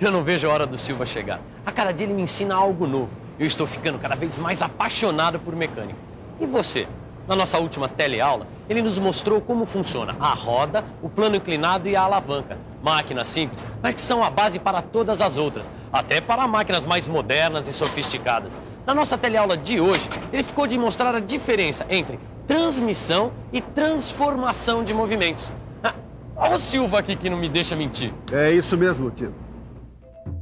Eu não vejo a hora do Silva chegar. A cada dia ele me ensina algo novo. Eu estou ficando cada vez mais apaixonado por mecânica. E você? Na nossa última teleaula, ele nos mostrou como funciona a roda, o plano inclinado e a alavanca. Máquinas simples, mas que são a base para todas as outras, até para máquinas mais modernas e sofisticadas. Na nossa teleaula de hoje, ele ficou de mostrar a diferença entre transmissão e transformação de movimentos. Olha o Silva aqui que não me deixa mentir. É isso mesmo, Tito.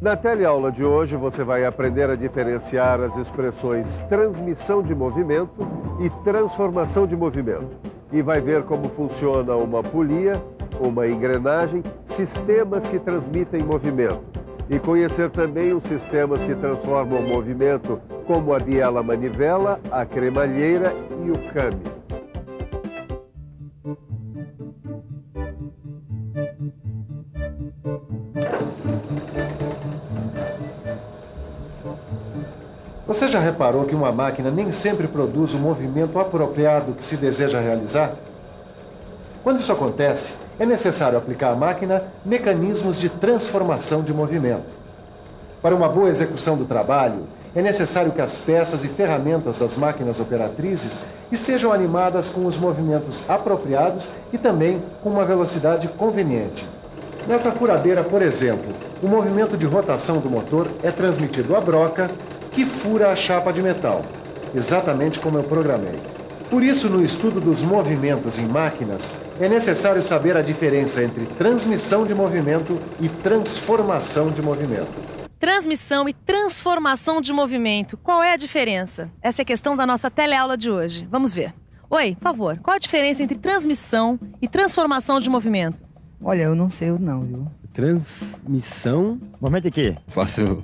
Na teleaula de hoje, você vai aprender a diferenciar as expressões transmissão de movimento e transformação de movimento. E vai ver como funciona uma polia, uma engrenagem, sistemas que transmitem movimento. E conhecer também os sistemas que transformam o movimento, como a biela manivela, a cremalheira e o câmbio. Você já reparou que uma máquina nem sempre produz o movimento apropriado que se deseja realizar? Quando isso acontece, é necessário aplicar à máquina mecanismos de transformação de movimento. Para uma boa execução do trabalho, é necessário que as peças e ferramentas das máquinas operatrizes estejam animadas com os movimentos apropriados e também com uma velocidade conveniente. Nessa furadeira, por exemplo, o movimento de rotação do motor é transmitido à broca, que fura a chapa de metal, exatamente como eu programei. Por isso, no estudo dos movimentos em máquinas, é necessário saber a diferença entre transmissão de movimento e transformação de movimento. Transmissão e transformação de movimento. Qual é a diferença? Essa é a questão da nossa teleaula de hoje. Vamos ver. Oi, por favor, qual a diferença entre transmissão e transformação de movimento? Olha, eu não sei não, viu? Transmissão? Movimento de quê? Faço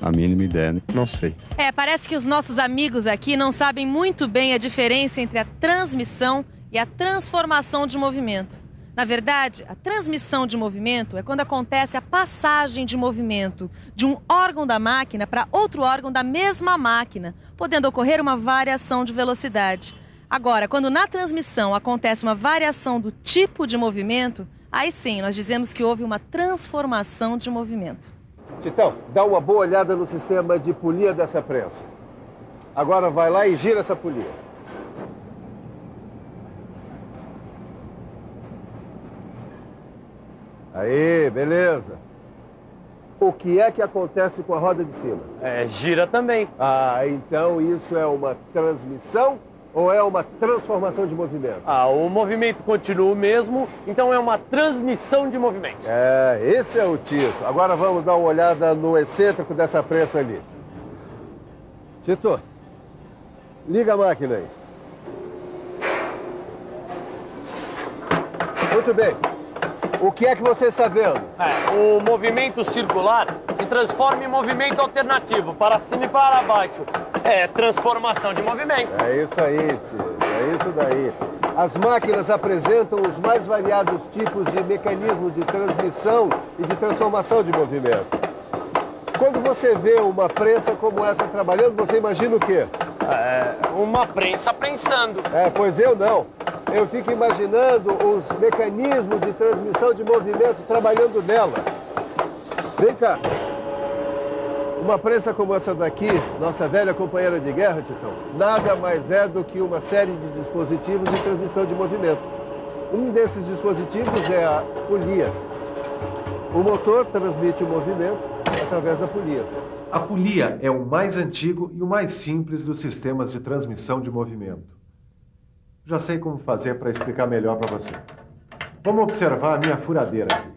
a mínima ideia, não sei. Parece que os nossos amigos aqui não sabem muito bem a diferença entre a transmissão e a transformação de movimento. Na verdade, a transmissão de movimento é quando acontece a passagem de movimento de um órgão da máquina para outro órgão da mesma máquina, podendo ocorrer uma variação de velocidade. Agora, quando na transmissão acontece uma variação do tipo de movimento, aí sim, nós dizemos que houve uma transformação de movimento. Titão, dá uma boa olhada no sistema de polia dessa prensa. Agora vai lá e gira essa polia. Aí, beleza. O que é que acontece com a roda de cima? Gira também. Ah, então isso é uma transmissão ou é uma transformação de movimento? O movimento continua o mesmo, então é uma transmissão de movimento. Esse é o Tito. Agora vamos dar uma olhada no excêntrico dessa prensa ali. Tito, liga a máquina aí. Muito bem. O que é que você está vendo? O movimento circular se transforma em movimento alternativo, para cima e para baixo. É transformação de movimento. É isso aí, tio. É isso daí. As máquinas apresentam os mais variados tipos de mecanismos de transmissão e de transformação de movimento. Quando você vê uma prensa como essa trabalhando, você imagina o quê? Uma prensa prensando. Pois eu não. Eu fico imaginando os mecanismos de transmissão de movimento trabalhando nela. Vem cá. Uma prensa como essa daqui, nossa velha companheira de guerra, Titão, nada mais é do que uma série de dispositivos de transmissão de movimento. Um desses dispositivos é a polia. O motor transmite o movimento através da polia. A polia é o mais antigo e o mais simples dos sistemas de transmissão de movimento. Já sei como fazer para explicar melhor para você. Vamos observar a minha furadeira aqui.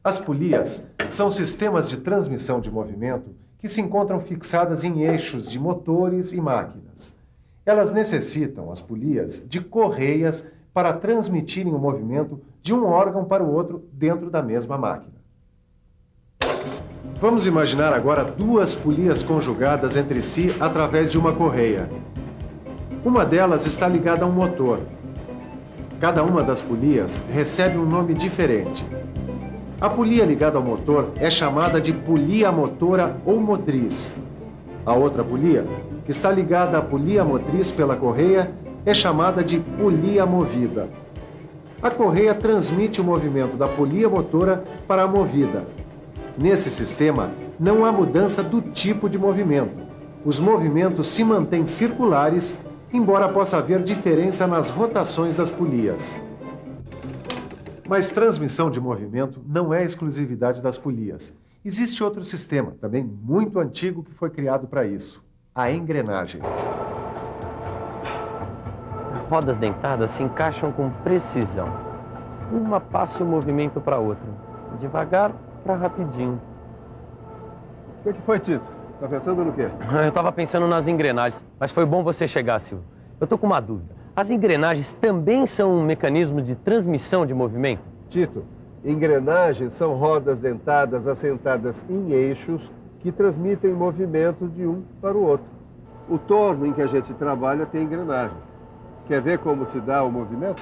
As polias são sistemas de transmissão de movimento que se encontram fixadas em eixos de motores e máquinas. Elas necessitam, as polias, de correias para transmitirem o movimento de um órgão para o outro dentro da mesma máquina. Vamos imaginar agora duas polias conjugadas entre si através de uma correia. Uma delas está ligada a um motor. Cada uma das polias recebe um nome diferente. A polia ligada ao motor é chamada de polia motora ou motriz. A outra polia, que está ligada à polia motriz pela correia, é chamada de polia movida. A correia transmite o movimento da polia motora para a movida. Nesse sistema, não há mudança do tipo de movimento. Os movimentos se mantêm circulares, embora possa haver diferença nas rotações das polias. Mas transmissão de movimento não é exclusividade das polias. Existe outro sistema, também muito antigo, que foi criado para isso: a engrenagem. Rodas dentadas se encaixam com precisão. Uma passa o movimento para a outra, devagar para rapidinho. O que foi, Tito? Tá pensando no quê? Eu estava pensando nas engrenagens, mas foi bom você chegar, Silvio. Eu tô com uma dúvida. As engrenagens também são um mecanismo de transmissão de movimento? Tito, engrenagens são rodas dentadas assentadas em eixos que transmitem movimentos de um para o outro. O torno em que a gente trabalha tem engrenagem. Quer ver como se dá o movimento?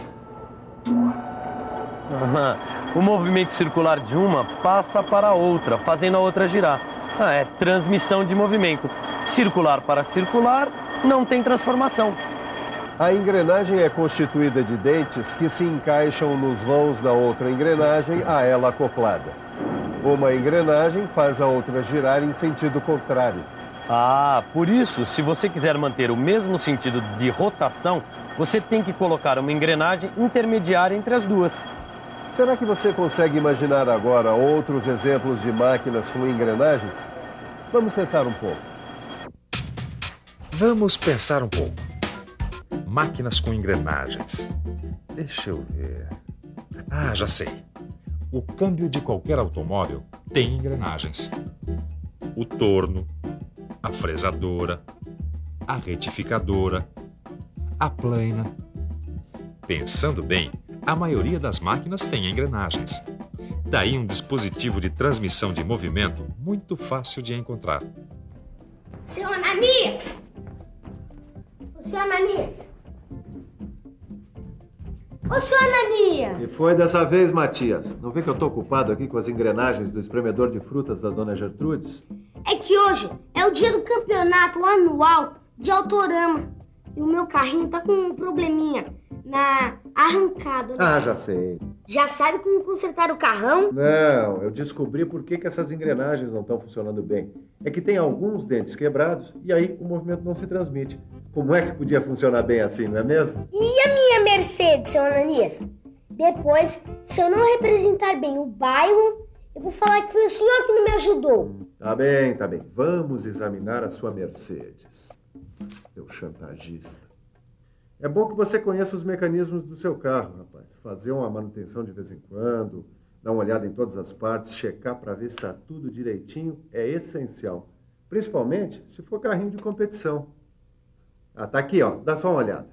O movimento circular de uma passa para a outra, fazendo a outra girar. É transmissão de movimento. Circular para circular não tem transformação. A engrenagem é constituída de dentes que se encaixam nos vãos da outra engrenagem a ela acoplada. Uma engrenagem faz a outra girar em sentido contrário. Ah, por isso, se você quiser manter o mesmo sentido de rotação, você tem que colocar uma engrenagem intermediária entre as duas. Será que você consegue imaginar agora outros exemplos de máquinas com engrenagens? Vamos pensar um pouco. Vamos pensar um pouco. Máquinas com engrenagens. Deixa eu ver. Ah, já sei. O câmbio de qualquer automóvel tem engrenagens. O torno, a fresadora, a retificadora, a plaina. Pensando bem, a maioria das máquinas tem engrenagens. Daí um dispositivo de transmissão de movimento muito fácil de encontrar. Seu Ananias! Seu Ananias! Ô, seu Ananias! E foi dessa vez, Matias? Não vê que eu tô ocupado aqui com as engrenagens do espremedor de frutas da dona Gertrudes? É que hoje é o dia do campeonato anual de autorama. E o meu carrinho tá com um probleminha na arrancada. Ah, já sei. Já sabe como consertar o carrão? Não, eu descobri por que essas engrenagens não estão funcionando bem. É que tem alguns dentes quebrados e aí o movimento não se transmite. Como é que podia funcionar bem assim, não é mesmo? E a minha Mercedes, seu Ananias? Depois, se eu não representar bem o bairro, eu vou falar que foi o senhor que não me ajudou. Tá bem, tá bem. Vamos examinar a sua Mercedes. Seu chantagista. É bom que você conheça os mecanismos do seu carro, rapaz. Fazer uma manutenção de vez em quando, dar uma olhada em todas as partes, checar para ver se está tudo direitinho, é essencial. Principalmente se for carrinho de competição. Ah, tá aqui, ó. Dá só uma olhada.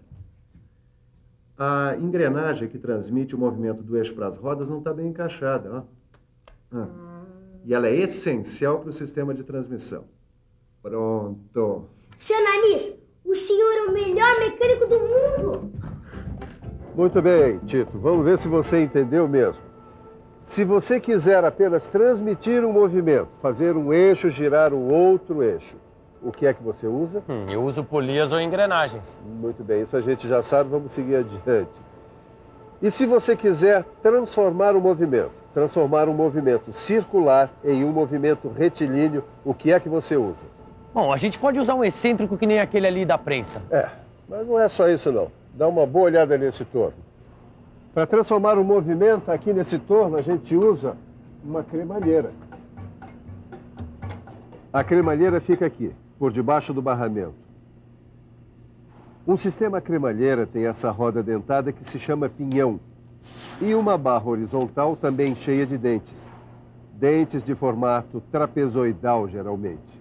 A engrenagem que transmite o movimento do eixo para as rodas não está bem encaixada, ó. E ela é essencial para o sistema de transmissão. Pronto. Seu Ananias, o senhor é o melhor mecânico do mundo. Muito bem, Tito. Vamos ver se você entendeu mesmo. Se você quiser apenas transmitir um movimento, fazer um eixo girar o outro eixo, o que é que você usa? Eu uso polias ou engrenagens. Muito bem, isso a gente já sabe, vamos seguir adiante. E se você quiser transformar um movimento circular em um movimento retilíneo, o que é que você usa? Bom, a gente pode usar um excêntrico que nem aquele ali da prensa. Mas não é só isso não. Dá uma boa olhada nesse torno. Para transformar um movimento aqui nesse torno, a gente usa uma cremalheira. A cremalheira fica aqui, por debaixo do barramento. Um sistema cremalheira tem essa roda dentada que se chama pinhão. E uma barra horizontal também cheia de dentes. Dentes de formato trapezoidal, geralmente.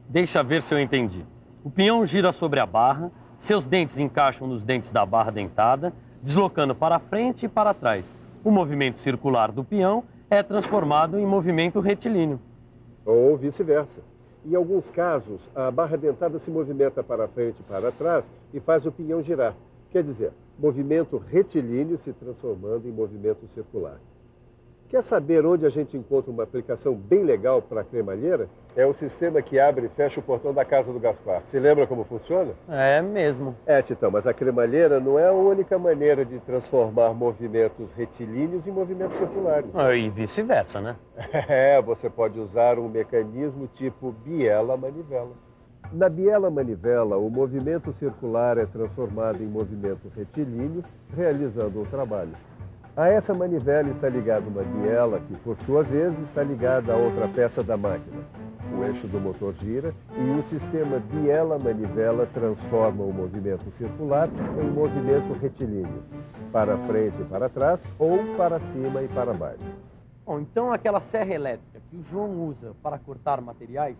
Deixa ver se eu entendi. O pinhão gira sobre a barra, seus dentes encaixam nos dentes da barra dentada, deslocando para frente e para trás. O movimento circular do pinhão é transformado em movimento retilíneo. Ou vice-versa. Em alguns casos, a barra dentada se movimenta para frente e para trás e faz o pinhão girar. Quer dizer, movimento retilíneo se transformando em movimento circular. Quer saber onde a gente encontra uma aplicação bem legal para a cremalheira? É o sistema que abre e fecha o portão da casa do Gaspar. Se lembra como funciona? É mesmo. Titão, mas a cremalheira não é a única maneira de transformar movimentos retilíneos em movimentos circulares. E vice-versa, né? Você pode usar um mecanismo tipo biela-manivela. Na biela-manivela, o movimento circular é transformado em movimento retilíneo, realizando o trabalho. A essa manivela está ligada uma biela que, por sua vez, está ligada a outra peça da máquina. O eixo do motor gira e o sistema biela-manivela transforma o movimento circular em movimento retilíneo, para frente e para trás ou para cima e para baixo. Bom, então aquela serra elétrica que o João usa para cortar materiais,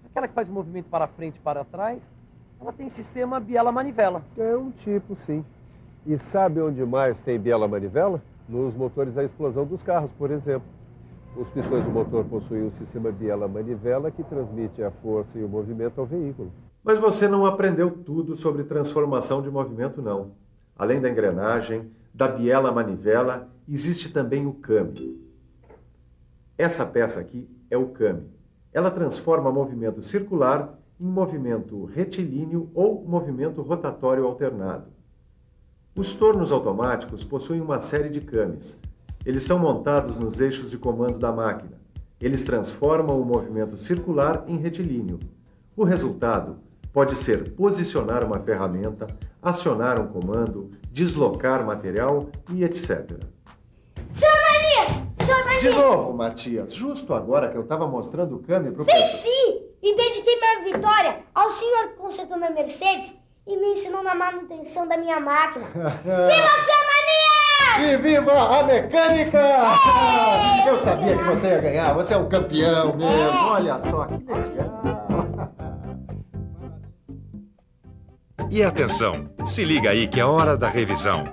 aquela que faz o movimento para frente e para trás, ela tem sistema biela-manivela. É um tipo, sim. E sabe onde mais tem biela-manivela? Nos motores à explosão dos carros, por exemplo. Os pistões do motor possuem um sistema biela-manivela que transmite a força e o movimento ao veículo. Mas você não aprendeu tudo sobre transformação de movimento, não. Além da engrenagem, da biela-manivela, existe também o câmbio. Essa peça aqui é o câmbio. Ela transforma movimento circular em movimento retilíneo ou movimento rotatório alternado. Os tornos automáticos possuem uma série de câmbios. Eles são montados nos eixos de comando da máquina. Eles transformam o movimento circular em retilíneo. O resultado pode ser posicionar uma ferramenta, acionar um comando, deslocar material e etc. Seu nariz! De novo, Matias, justo agora que eu estava mostrando o câmbio para o professor. Venci! E dediquei minha vitória ao senhor que consertou minha Mercedes e me ensinou na manutenção da minha máquina. Viva seu Manias! E viva a mecânica! Eu sabia que você ia ganhar, você é um campeão mesmo. Olha só, que legal. E atenção, se liga aí que é hora da revisão.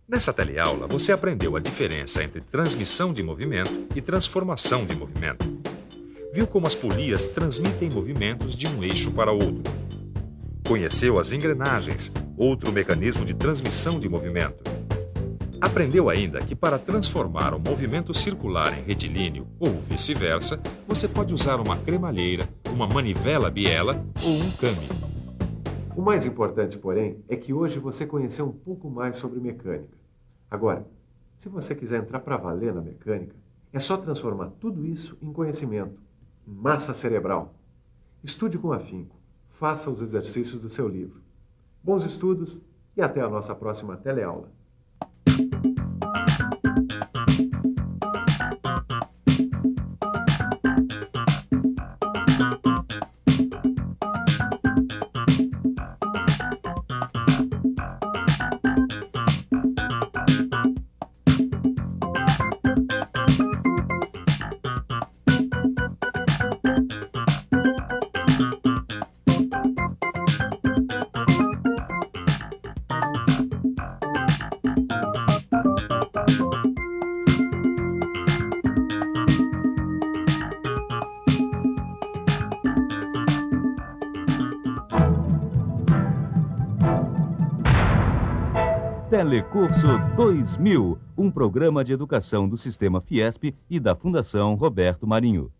Nessa teleaula, você aprendeu a diferença entre transmissão de movimento e transformação de movimento. Viu como as polias transmitem movimentos de um eixo para outro. Conheceu as engrenagens, outro mecanismo de transmissão de movimento. Aprendeu ainda que para transformar um movimento circular em retilíneo ou vice-versa, você pode usar uma cremalheira, uma manivela biela ou um câmbio. O mais importante, porém, é que hoje você conheceu um pouco mais sobre mecânica. Agora, se você quiser entrar para valer na mecânica, é só transformar tudo isso em conhecimento, em massa cerebral. Estude com afinco. Faça os exercícios do seu livro. Bons estudos e até a nossa próxima teleaula. Telecurso 2000, um programa de educação do Sistema Fiesp e da Fundação Roberto Marinho.